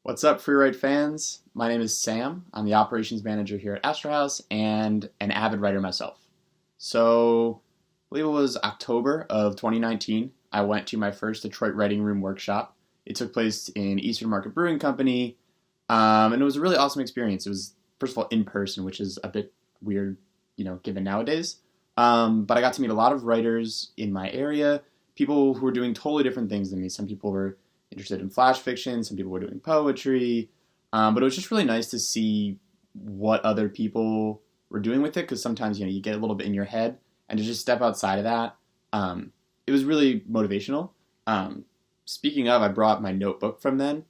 What's up, Freeride fans? My name is Sam. I'm the operations manager here at Astra House and an avid writer myself. So, I believe it was October of 2019. I went to my first Detroit Writing Room workshop. It took place in Eastern Market Brewing Company, and it was a really awesome experience. It was, first of all, in person, which is a bit weird, given nowadays. But I got to meet a lot of writers in my area, people who were doing totally different things than me. Some people were interested in flash fiction, some people were doing poetry, but it was just really nice to see what other people were doing with it, because sometimes you get a little bit in your head, and to just step outside of that, it was really motivational. Speaking of, I brought my notebook from then,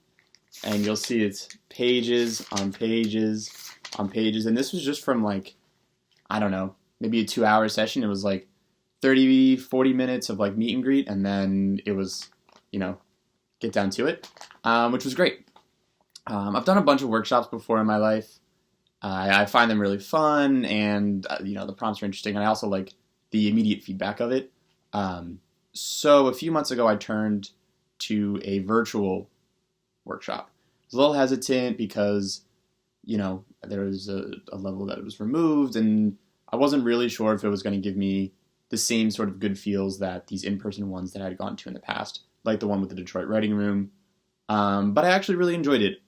and you'll see it's pages on pages on pages, and this was just from I don't know, maybe a 2-hour session. It was 30-40 minutes of meet and greet, and then it was get down to it, which was great. I've done a bunch of workshops before in my life. I find them really fun, and the prompts are interesting, and I also like the immediate feedback of it. So a few months ago, I turned to a virtual workshop. I was a little hesitant because there was a level that it was removed, and I wasn't really sure if it was going to give me the same sort of good feels that these in-person ones that I had gone to in the past, like the one with the Detroit Writing Room. But I actually really enjoyed it.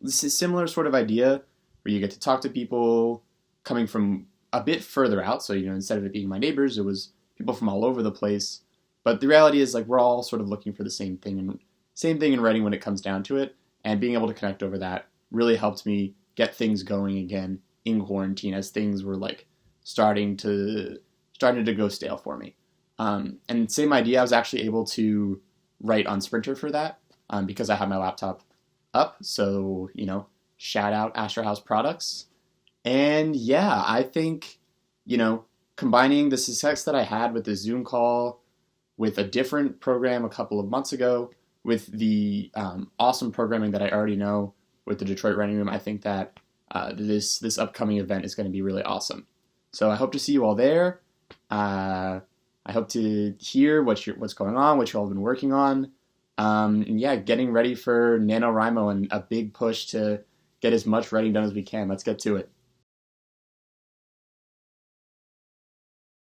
This is a similar sort of idea where you get to talk to people coming from a bit further out. So, instead of it being my neighbors, it was people from all over the place. But the reality is we're all sort of looking for the same thing in writing when it comes down to it. And being able to connect over that really helped me get things going again in quarantine, as things were starting to go stale for me. And same idea, I was actually able to write on Sprinter for that because I have my laptop up. So, shout out Astra House products. And yeah, I think, combining the success that I had with the Zoom call with a different program a couple of months ago, with the awesome programming that I already know with the Detroit Writing Room, I think that this upcoming event is going to be really awesome. So I hope to see you all there. I hope to hear what's going on, what you all have been working on. And yeah, getting ready for NaNoWriMo and a big push to get as much writing done as we can. Let's get to it.